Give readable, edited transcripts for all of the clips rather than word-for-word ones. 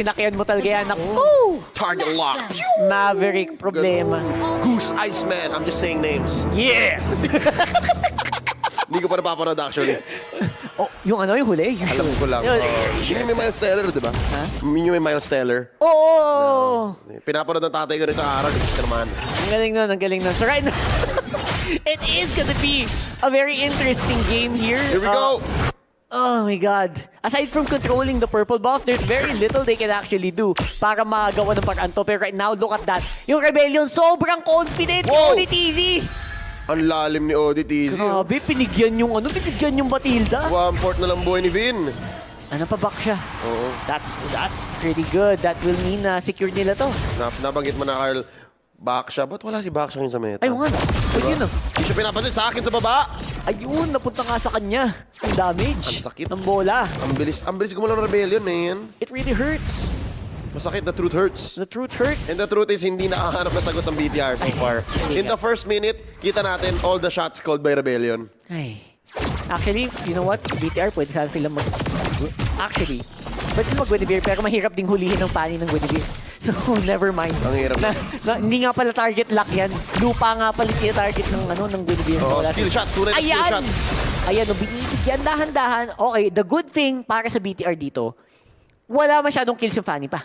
Sinakyan mo talaga yan. Naku! Target lock. Maverick problema. Goose Iceman. I'm just saying names. Yeah! Hindi ko pa napapanood actually. Oh, yung ano, yung huli? Yung Alam ko lang. Yun yung may Miles Teller, di ba? Ha? Yun yung may Miles Teller. Oo! Pinapanood ng tatay ko rin sa araw. Ito naman. Ang galing nun, ang galing nun. So right now, it is gonna be a very interesting game here. Here we go. Oh my God. Aside from controlling the purple buff, there's very little they can actually do para magawa ng paraan to. Pero right now, look at that. Yung Rebellion, sobrang confident. Wow! Unit easy. Ang lalim ni Audit Easy. Grabe, pinigyan yung pinigyan yung Batilda. One port na lang buhay ni Vin. Ano pa back siya? Oo. That's pretty good. That will mean na secured nila to. Nabanggit mo na, Carl. Back siya. Ba't wala si Back siya sa meta? Ay, nga. Ayun na. Hindi siya pinapansin sa akin sa baba. Ayun, napunta nga sa kanya. Ang damage. Ang sakit. Ng bola. Ang bilis gumalaw ng Rebellion, man. It really hurts. Masakit. The truth hurts. The truth hurts. And the truth is, hindi nakahanap na sagot ng BTR so far. In the first minute, kita natin all the shots called by Rebellion. Ay. Actually, you know what? BTR, pwede sana sila Actually, pwede sila mag-Guinevere, pero mahirap ding hulihin ng Fanny ng Guinevere. So, never mind. Ang hirap. Hindi nga pala target lock yan. Lupa nga pala yung target ng Guinevere. Oh, steal shot. Tunay na steal shot. Ayan, binibigyan dahan-dahan. Okay, the good thing para sa BTR dito, wala masyadong kills yung Fanny pa.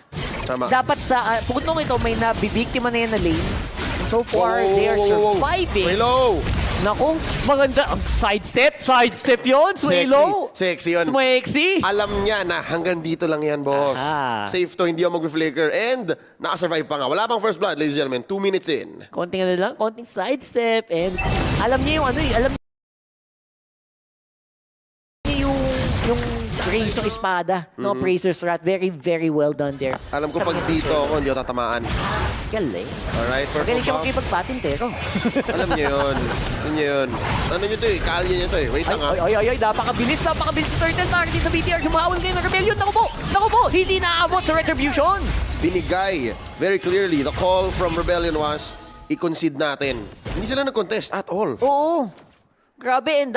Tama. Dapat sa punong ito, may nabibiktima na yan na lane. So far, they are surviving. Way low. Naku, maganda. Sidestep yun. Sway low. Sexy yun. Sexy. Alam niya na hanggang dito lang yan, boss. Aha. Safe to, hindi ako mag-flicker. And nakasurvive pa nga. Wala pang first blood, ladies and gentlemen. 2 minutes in. Konting ano lang, konting sidestep. And alam niya yung alam niya yung raise ng espada. No, Praisers Rat. Very, very well done there. Alam ko pag dito ako, hindi ako tatamaan. Galing. Alright, first Galing siya buff. makipagpatintero. Alam niyo yun. Alam niyo yun. Ano niyo to eh? Kalye niyo to eh. Wait lang ha. Ay, napakabilis si Turtle. Para dito BTR, humahawal kayo ng Rebellion. Naku po, hindi naabot sa Retribution. Binigay very clearly. The call from Rebellion was, i-concede natin. Hindi sila nag-contest at all. Oo. Grabe, and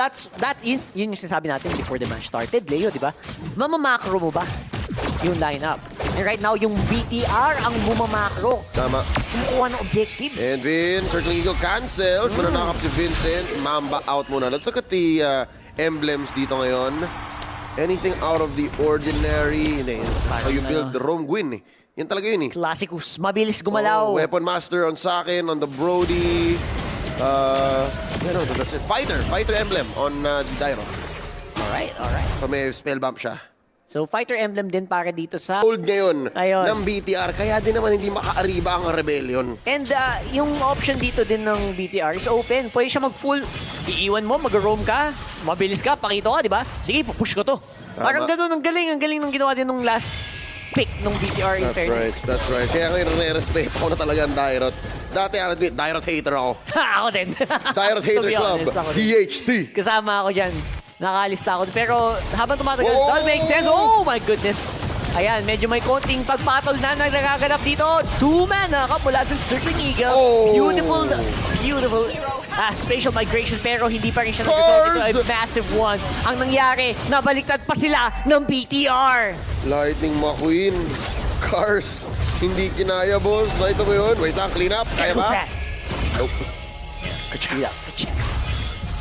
yun yung sinasabi natin before the match started, Leo, di ba? Mamamakro mo ba yung lineup? And right now, yung BTR ang bumamakro. Tama. Kumukuha ng objectives. And Vin, Circling Eagle canceled. Mananakap si Vincent. Mamba out muna. Let's look at the emblems dito ngayon. Anything out of the ordinary. Hindi. How you build the Rome Gwyn eh. Yan talaga yun eh. Classicus, mabilis gumalaw. Oh, Weapon Master on Sakin, on the Brody. That's it. Fighter emblem on Dairo. Alright. So may spell bump siya. So, fighter emblem din para dito sa... Old ngayon Ayun. ng BTR, kaya din naman hindi makaariba ang Rebellion. And yung option dito din ng BTR is open. Pwede siya mag-full. Iiwan mo, mag-roam ka, mabilis ka, pakito ka, di ba? Sige, push ko to. Parang ganun, ang galing ng ginawa din nung last pick ng BTR in fairness. That's right. Kaya ngayon re-respect ako na talaga ang Dairot. Dati, Dairot hater ako. Ako din. Dairot To hater be club. honest, ako din. DHC. Kasama ako dyan. Nakalista ako. Pero habang tumatagal, Whoa! that makes sense. Oh my goodness. Ayan, medyo may konting pagpatol na nagaganap dito. 2-man mula dun Circling Eagle. Oh! Beautiful spatial migration pero hindi pa rin siya nag-result. Ito ay massive one. Ang nangyari, nabaliktad pa sila ng BTR. Lightning McQueen. Cars. Hindi kinaya, boss. Nakita mo yun? Wait lang, clean up. Kaya ba? Fast. Nope. Ka-check.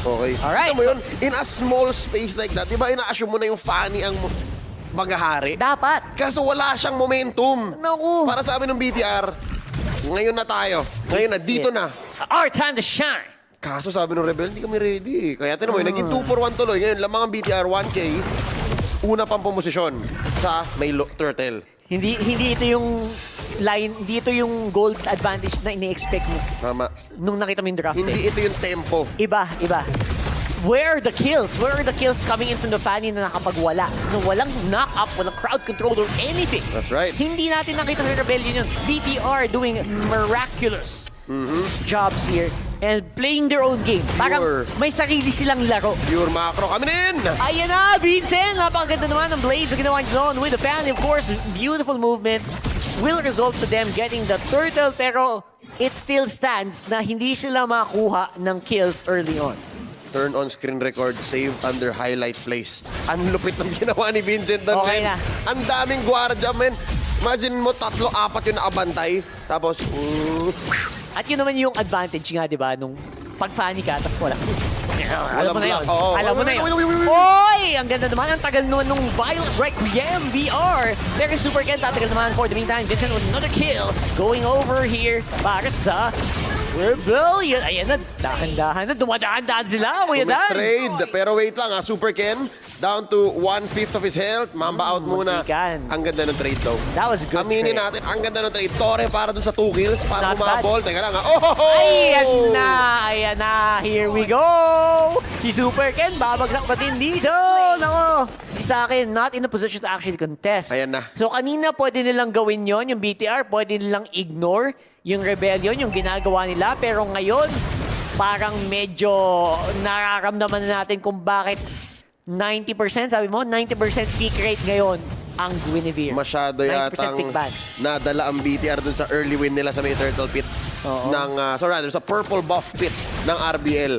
Okay. Alright, Kita mo yun? In a small space like that, di ba ina-assume mo na yung Fanny ang maghahari? Dapat. Kaso wala siyang momentum. Naku. Para sa amin ng BTR, ngayon na tayo. Ngayon na, dito na. Our time to shine. Kaso sabi ng Rebel, hindi kami ready. Kaya tinan mo, naging 2 for 1 tuloy. Ngayon, lamang ang BTR 1K, una pang pumosisyon sa may Turtle. Hindi ito yung line, hindi ito yung gold advantage na ini-expect mo Tama. nung nakita mo yung draft. Hindi ito yung tempo. Iba. Where are the kills? Where are the kills coming in from the Fanny na nakapagwala? Na walang knock-up, walang crowd control or anything. That's right. Hindi natin nakita sa Rebellion yun. BTR doing miraculous jobs here and playing their own game. Parang may sarili silang laro. Pure macro kami din! Ayan na, Vincent! Napakaganda naman ng Blades na ginawa doon with the Fanny. Of course, beautiful movements will result to them getting the turtle pero it still stands na hindi sila makakuha ng kills early on. Turn on screen record, saved under highlight plays. Ang lupit ng ginawa ni Vincent doon, Okay men. na. Ang daming guardia, men. Imagine mo, 3-4 yung nakabantay. Tapos, At yun naman yung advantage nga, di ba, nung pag-funny ka, tapos wala. Alam mo na yun. Oo. Alam mo na yun. Wait. Oy! Ang ganda naman. Ang tagal naman nung Violent Requiem VR. Pero Super Ken, tatagal naman for the meantime. Vincent with another kill. Going over here para sa Rebellion. Ayan na. Dahan-dahan na. Dumadaan-dahan sila. Kuya Dan. trade. Pero wait lang ha, Super Ken. Down to 1/5 of his health. Mamba out muna. muntikan. Ang ganda ng trade daw. That was a good Aminin trade. natin, ang ganda ng trade. Torre para dun sa 2 kills. Para Not bad. humabol. Teka lang ha. Oh! Ayan na. Ayan na. Here we go. Si Super Ken, babagsak pa din dito. Nako. Sa akin, not in a position to actually contest. Ayan na. So kanina pwede nilang gawin yon yung BTR, pwede nilang ignore yung Rebellion, yung ginagawa nila. Pero ngayon, parang medyo nararamdaman na natin kung bakit 90%, sabi mo, 90% peak rate ngayon ang Guinevere. Masyado 90% yatang pick ban. nadala ang BTR dun sa early win nila sa may turtle pit. Oo. Sa purple buff pit ng RBL.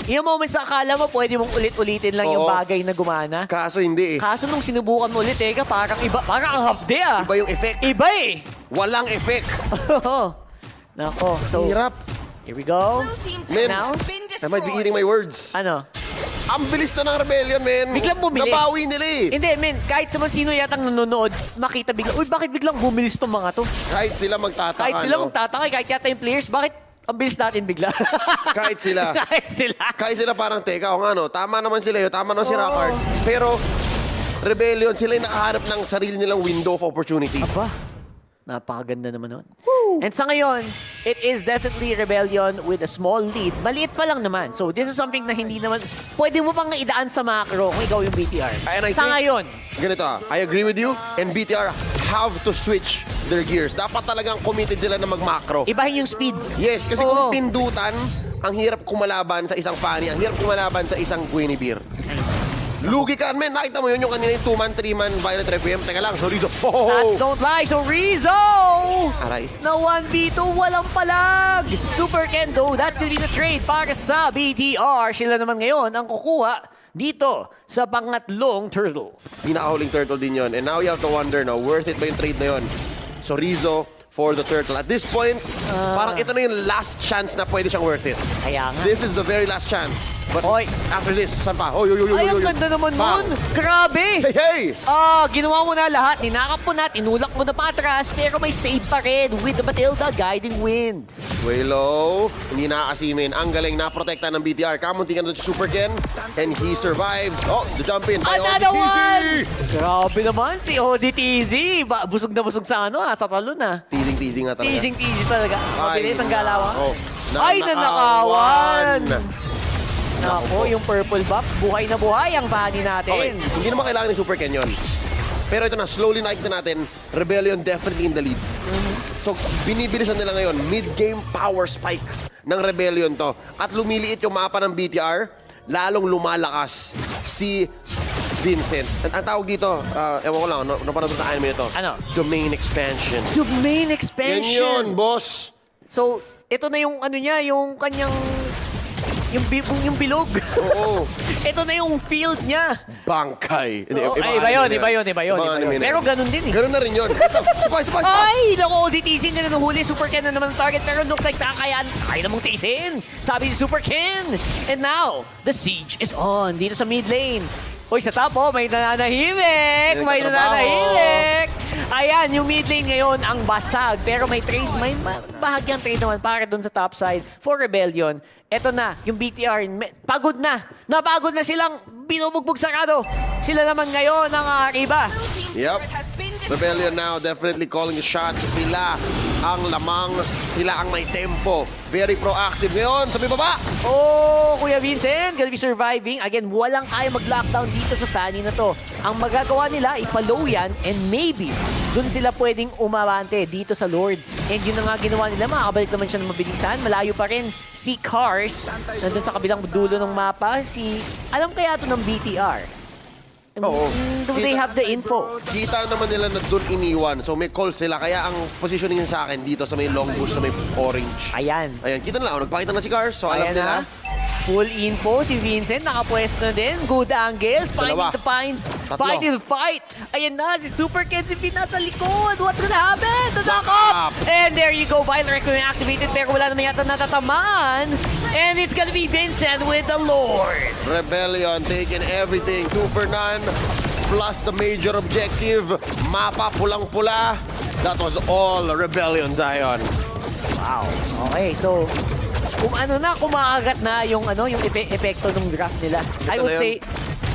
Yung moments na akala mo, pwede mong ulit-ulitin lang yung Oo. bagay na gumana. Kaso hindi eh. Kaso nung sinubukan mo ulit, parang iba, parang ang hapde ah. Iba yung effect. Iba eh. Walang effect. Nako, so Hirap. here we go. Man, Now, I might be eating my words. ano? Ang bilis na ng Rebellion, men. Biglang bumili. Nabawi nila eh. Hindi, men, kahit sa man sino yatang nanonood, makita bigla, uy, bakit biglang bumilis tong mga to? Kahit sila magtataka, Kahit sila no? magtataka, kahit yata yung players, bakit ang bilis natin bigla? Kahit sila. kahit sila. Kahit sila parang, teka, o nga no, tama naman sila yun, tama naman si Oo. Rockard. Pero, Rebellion, sila yung nakaharap ng sarili nilang window of opportunity. Aba, napakaganda naman nun. And sa ngayon, it is definitely Rebellion with a small lead. Maliit pa lang naman. So this is something na hindi naman, pwede mo pang idaan sa macro kung ikaw yung BTR. And I Sa think- ngayon, Ganito I agree with you, and BTR have to switch their gears. Dapat talagang committed sila na mag-macro. ibahin yung speed. Yes, kasi Oo. kung pindutan, ang hirap kumalaban sa isang Fanny, ang hirap kumalaban sa isang Guinevere. Lugi ka, man. Nakita mo yun yung kanina yung 2-man, 3-man Violent Requiem. Teka lang, sorry. Stats don't lie. So Rizzo! Aray. Na 1v2, walang palag. Super Kendo, that's gonna be the trade para sa BTR. Sila naman ngayon ang kukuha dito sa pangatlong turtle. Pinakahuling turtle din yon. And now you have to wonder, no, worth it ba yung trade na yun? So Rizzo for the turtle. At this point, parang ito na yung last chance na pwede siyang worth it. Kaya nga. This is the very last chance. But Hoy. after this, saan pa? Oy, Ay, ang ganda naman Bang. nun. Grabe. Hey! Ginawa mo na lahat. Ninakap mo na, tinulak mo na patras, pero may save pa rin with the Matilda Guiding Wind. Way low. Hindi nakakasimin. Ang galing na protekta ng BTR. Kamuntingan doon si Super Ken. And he survives. Oh, the jump in by Another ODTZ. one! Grabe naman si ODTZ. Busog na busog sa sa talon Teasing nga talaga. Teasing talaga. Mabilis ang galawan. nako. Ay, nanakawan! Nako, yung purple buff, buhay na buhay ang Fanny natin. Okay, hindi naman kailangan ni Super Ken yun. Pero ito na, slowly nakikita natin, Rebellion definitely in the lead. So, binibilisan nila ngayon, mid-game power spike ng Rebellion to. At lumiliit yung mapa ng BTR, lalong lumalakas si Vincent. Ang tawag dito, ewan ko lang, napanood sa anime ito. Ano? Domain expansion. Domain Yan expansion. yun, boss. So, ito na yung niya, yung kanyang yung bilog. Oo. Ito na yung field niya. Bangkay. Oo, iba yun. Pero ganun din eh. Ganun na rin yun. Surprise. Ay, naku, ODTZ na huli. Super Ken na naman ang target. Pero looks like kaya namang tiisin. Sabi ni Super Ken. And now, the siege is on. Dito sa mid lane. Uy, sa top, may nananahimik. May Nagtatrabaho. nananahimik. Ayan, yung mid lane ngayon ang basag. Pero may trade, may bahagyang trade naman para dun sa top side for Rebellion. Eto na, yung BTR, pagod na. Napagod na silang binubugbog sarado. Sila naman ngayon ang arriba. Yep. Rebellion now definitely calling the shots. Sila ang lamang, sila ang may tempo. Very proactive ngayon sa may baba. Oh, Kuya Vincent, gonna be surviving. Again, walang kaya mag-lockdown dito sa Fanny na to. Ang magagawa nila, ipalow yan, and maybe dun sila pwedeng umabante dito sa Lord. And yun na nga ginawa nila, makakabalik naman siya ng mabilisan. Malayo pa rin si Cars, nandun sa kabilang dulo ng mapa. Alam kaya to ng BTR? Oo. Do they have the info? Kita naman nila na doon iniwan. So may call sila. Kaya ang positioning sa akin dito sa may long bush, sa may orange. Ayan. Ayan, kita nila. Nagpakita na si Cars. So alam Ayan nila. na. Full info si Vincent, nakapwesto din. Good angles, Dalawa. finding Tatlo. the fight. Ayan na, si Super Ken, si Finn nasa likod. What's gonna happen? The knock-up! And there you go, Violent Requiem activated, pero wala naman yata natatamaan. And it's gonna be Vincent with the Lord. Rebellion taking everything. 2 for none. Plus the major objective. Mapa pulang-pula. That was all Rebellion, Zion. Wow. Okay, so kung ano na, kumakagat na yung yung epekto ng draft nila. I Ito would na say,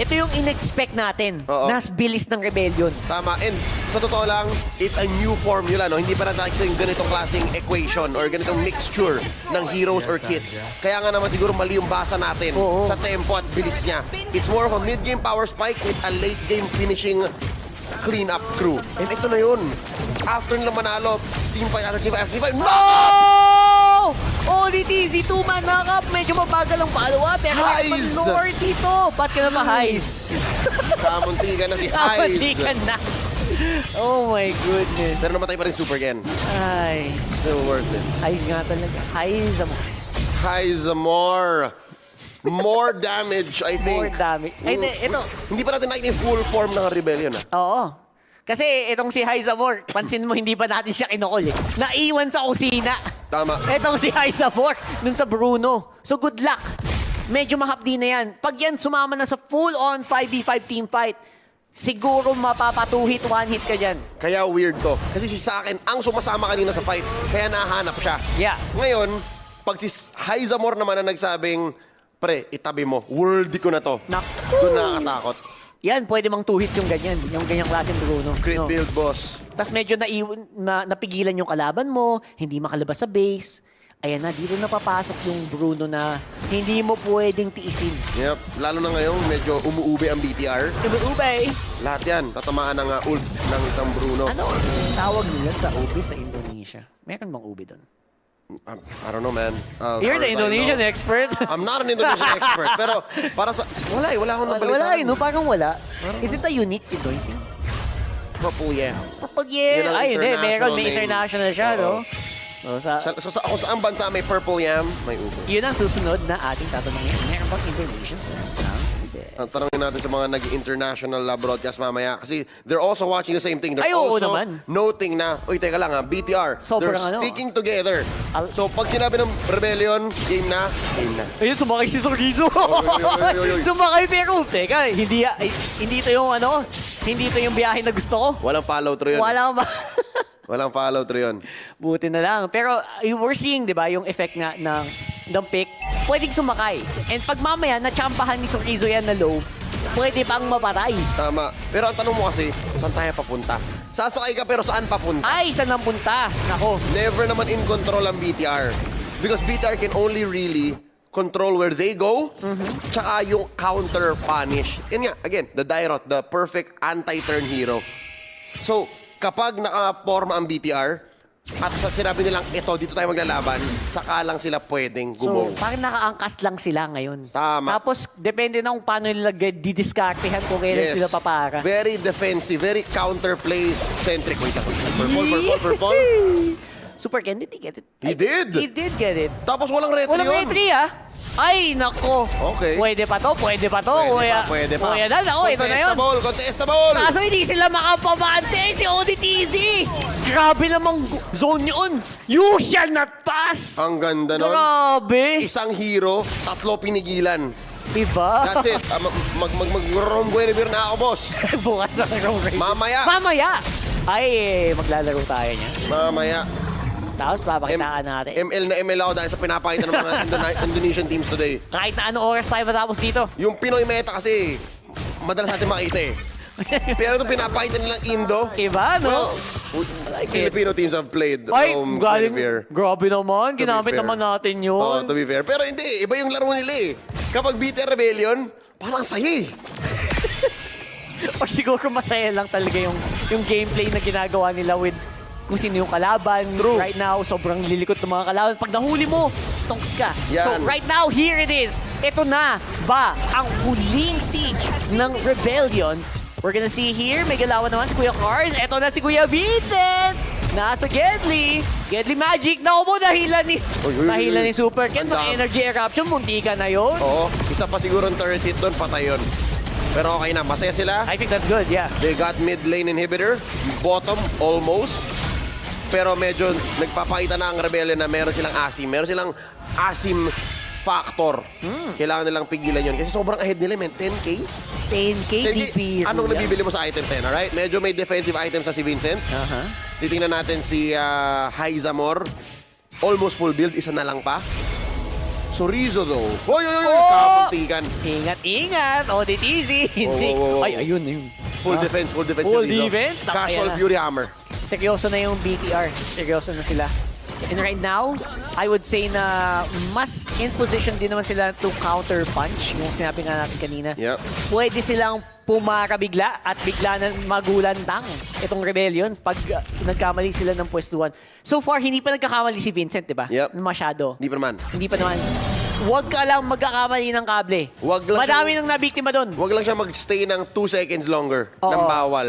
ito yung in-expect natin. Oo. Nas bilis ng Rebellion. Tama. And sa totoo lang, it's a new formula, no? Hindi pa natin nakikita yung ganitong klaseng equation or ganitong mixture ng heroes or kits. Kaya nga naman siguro mali yung basa natin Oo. sa tempo at bilis niya. It's more of a mid-game power spike with a late-game finishing clean-up crew. And ito na yun. After nila manalo, team fight, team fight, Oh! ODTZ, 2-man knock-up. Medyo mabagal ang follow-up. Pero Highs! Lord dito. Ba't ka na pa Highs? Kamuntikan na si Kapati Highs. ka na. Oh my goodness. Pero namatay pa rin Super Ken. Ay, Still worth it. Highs nga talaga. Highs. Highs more. More damage, I More think. damage. Ay, ito. Hindi pa natin nakikita yung full form ng Rebellion, ah. Oo. Kasi itong si Hyzamore, pansin mo hindi pa natin siya kinukul eh. Naiwan sa kusina. Tama. Itong si Hyzamore dun sa Bruno. So good luck. Medyo mahapdi na yan. Pag yan sumama na sa full-on 5v5 team fight, siguro mapapatuhit, one-hit ka dyan. Kaya weird to. Kasi si Saken ang sumasama kanina sa fight, kaya nahanap siya. Yeah. Ngayon, pag si Hyzamore naman na nagsabing, pre, itabi mo, worthy ko na to. Naku. Doon nakakatakot. Yan, pwede mang two-hit yung ganyan. Yung ganyang klaseng Bruno. Crit build, boss. Tapos medyo napigilan yung kalaban mo, hindi makalabas sa base. Ayan na, dito napapasok yung Bruno na hindi mo pwedeng tiisin. Yep. Lalo na ngayon, medyo umuube ang BTR. Ubay! Lahat yan, tatamaan ng ult ng isang Bruno. Ano ang tawag nila sa ubi sa Indonesia? Meron bang ubi doon? I don't know, man. You're As far as the I Indonesian know. expert. I'm not an Indonesian expert, pero para sa... Wala akong nabalitaan. Wala no? Parang wala. Is it a unique Pinoy thing? Purple Yam. Purple yeah. Yun ang Ay, hindi. Meron. May international name. international siya, no? Oo. So, Kung saan bansa may Purple Yam, may ube. yun ang susunod na ating tatanungin. Meron bang Indonesian ng ube? Ang tanongin natin sa mga nag-international broadcast mamaya kasi they're also watching the same thing. They're Ay, oo also naman. noting na, uy, teka lang BTR, Sobrang they're ano, sticking together. Al- So, pag sinabi ng Rebellion, game na, game na. Ayun, sumakay si Sorgiso. Oy. Sumakay pero, teka, hindi ito yung hindi ito yung biyahe na gusto ko. Walang follow through yun. Wala ba? Walang follow through yun. Buti na lang. Pero we're seeing, di ba, yung effect nga ng pick. Pwedeng sumakay. And pag mamaya, na-champahan ni Sorriso yan na low, pwede pang mapatay. Tama. Pero ang tanong mo kasi, saan tayo papunta? Sasakay ka pero saan papunta? Ay, saan ang punta? Nako. Never naman in control ang BTR. Because BTR can only really control where they go, tsaka yung counter punish. Yan nga, again, the Dairot, the perfect anti-turn hero. So, kapag nakaporma ang BTR, at sa sinabi nilang, dito tayo maglalaban, saka lang sila pwedeng So, gumawa. parang nakaangkas lang sila ngayon. Tama. Tapos, depende na kung paano nila didiskartehan kung kailan sila papara. Very defensive, very counterplay-centric. Wait lang. Purple. Super Ken, did he get it? He did. He did get it. Tapos walang retry Walang yun. retry, ah. Ay, nako. Okay. Pwede pa to. Pwede pa. Kuya na, ako, ito na yun. Contestable. Kaso hindi sila makapabante si ODTZ. Grabe namang zone yun. You shall not pass. Ang ganda nun. Grabe. Isang hero, 3 pinigilan. Diba? That's it. Mag-Rombuenavir na ako, boss. Bukas ang room. Mamaya. Ay, maglalaro tayo niya. Mamaya. Tapos papakitaan natin. ML na ML ako dahil sa pinapakita ng mga Indonesian teams today. Kahit na anong oras tayo matapos dito. Yung Pinoy meta kasi, madalas natin makita eh. Pero itong pinapakita nilang Indo, Iba, no? well, like it. Filipino teams have played Ay, Rombuenavir. grabe naman. To be Ginamit fair. naman natin yun. Oo, to be fair. Pero hindi, iba yung laro nila eh. Kapag BTR Rebellion, parang saya eh. Or siguro masaya lang talaga yung gameplay na ginagawa nila with kung sino yung kalaban. True. Right now, sobrang lilikot ng mga kalaban. Pag nahuli mo, stonks ka. Yan. So right now, here it is. Ito na ba ang huling siege ng Rebellion? We're gonna see here, may galawan naman si Kuya Cars. Ito na si Kuya Vincent! Nasa Gedli. Gedli Magic. Naku po, nahilan ni, nahilan ni Super Ken. Ang Mga dami. energy eruption, munti ka na yun. Oo, isa pa siguro ang turret hit doon, patay yun. Pero okay na, masaya sila. I think that's good, yeah. They got mid lane inhibitor, bottom almost. Pero medyo nagpapakita na ang Rebellion na meron silang asim. Meron silang asim factor. Kailangan nilang pigilan yun. Kasi sobrang ahead nila, man. 10K? 10K DP. Anong nabibili mo sa item 10, alright? Medyo may defensive items sa si Vincent. Titingnan natin si Haizamor. Almost full build, isa na lang pa. Sorizo though. Oy, oy, oy, Oh! kapuntikan. Ingat, ingat. O, easy. Hindi. Wow. Ay, ayun, ayun. Full defense Full si Rizzo. defense? Casual Kaya na. Fury Hammer. Seryoso na yung BTR. Seryoso na sila. And right now, I would say na mas in position din naman sila to counter punch, yung sinabi nga natin kanina. Yep. Pwede silang pumara bigla at bigla na magulantang itong Rebellion pag nagkamali sila ng pwestuhan. So far, hindi pa nagkakamali si Vincent, di ba? Yep. Masyado. Hindi pa naman. Hindi pa naman. Huwag ka lang magkakamali ng kable. Huwag lang Madami siyang- nang nabiktima doon. Huwag lang siya mag-stay ng 2 seconds longer Oo. ng bawal.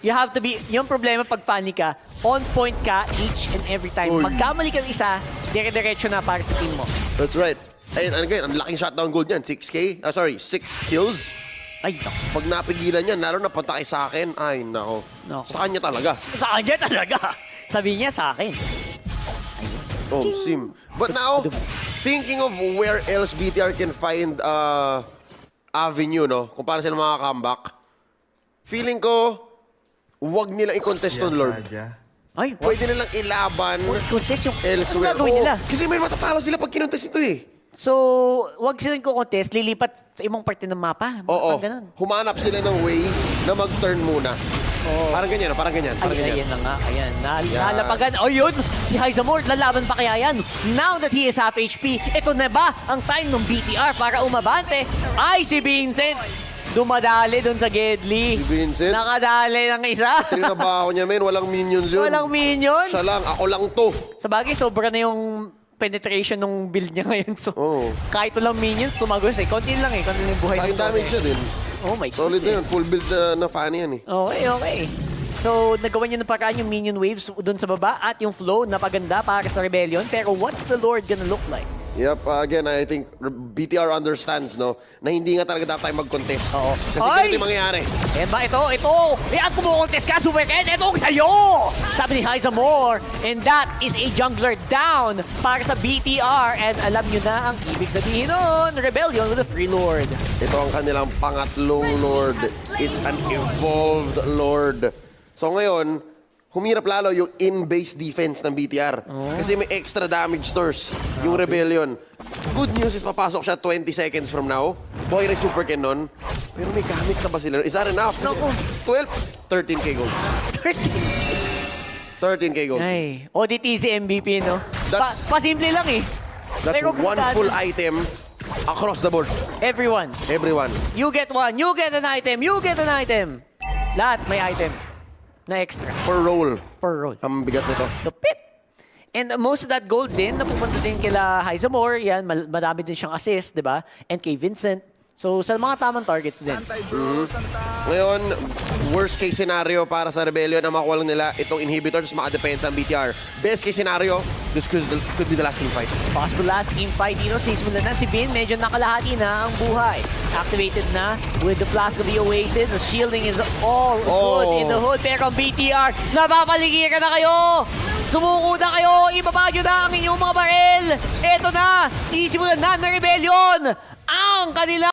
You have to be, yung problema pag funny ka, on point ka each and every time. Uy. Magkamali ka ng isa, dire-diretso na para sa team mo. That's right. Ayun, again, ang laking shutdown goal niyan. 6K? 6 kills. Ay, naku. Pag napigilan yan, lalo na punta kay sa akin, ay, nako. Nako. Sa kanya talaga. Sa kanya talaga. Sabi niya sa akin. Oh, sim. But now, thinking of where else BTR can find avenue, no? Kung paano sila makaka-comeback, feeling ko, wag nila i-contest on Lord. Ay, Pwede nilang ilaban contest yung... elsewhere. Ano gagawin nila? Oo, kasi may matatalo sila pag kinontes ito eh. So, wag silang ko-contest, lilipat sa ibang parte ng mapa. Oo. Parang ganun. Humanap sila ng way na mag-turn muna. Parang ganyan, parang ganyan. Parang Ay, ganyan. ayan na nga. Ayan. Yan. Nalapagan. O yun, si Haizamor, lalaban pa kaya yan? Now that he is half HP, ito na ba ang time ng BTR para umabante? Ay, si Vincent! Dumadali dun sa Gedli. Si Vincent? Nakadali ng isa. Trinabaho niya, men. Walang minions yun. Walang minions. Siya lang. Ako lang to. Sa bagay, sobra na yung penetration ng build niya ngayon. So, Oo. kahit walang minions, tumagos eh. Konti lang eh. Konti lang yung buhay. Kahit ng damage siya din. Oh my Solid na yun. goodness. Full build na funny yan eh. Okay, okay. So, nagawa niyo ng paraan yung minion waves dun sa baba at yung flow na paganda para sa Rebellion. Pero what's the Lord gonna look like? Yep, again, I think BTR understands, no, na hindi nga talaga dapat tayo mag-contest. Oo. Kasi Ay! ganito yung mangyayari. Eh ba, ito. Eh, ang kumukontest ka, Super Ken, ito ang sa'yo! Sabi ni Haizamor. And that is a jungler down para sa BTR. And alam nyo na ang ibig sabihin nun. Rebellion with a free Lord. Ito ang kanilang pangatlong Lord. It's an evolved Lord. So ngayon, humirap lalo yung in-base defense ng BTR. Kasi may extra damage source yung Rebellion. Good news is papasok siya 20 seconds from now. Boy, na Super Ken nun. Pero may gamit na ba sila? Is that enough? Naku. 12? 13K gold. 13K gold. Ay, ODT si MVP, no? That's- Pasimple lang eh. That's Pero one puntahan- full item across the board. Everyone. Everyone. You get one. You get an item. You get an item. Lahat may item na extra Per roll. per roll. Ang bigat nito. Lupit. And most of that gold din, napupunta din kila Haizamor. Yan, madami din siyang assist, di ba? And kay Vincent. So, sa mga tamang targets din. Ngayon, worst case scenario para sa Rebellion ang makuha lang nila itong inhibitor tapos makadepensa ang BTR. Best case scenario, this could be the last team fight. Possible last team fight dito. Sisimula na si Vin. Medyo nakalahati na ang buhay. Activated na with the Flask of the Oasis. The shielding is all good in the hood. Pero ang BTR, napapaligiran na kayo! Sumuko na kayo! Ibaba nyo na ang inyong mga baril! Eto na! Sisimulan na ng Rebellion! Ang kanila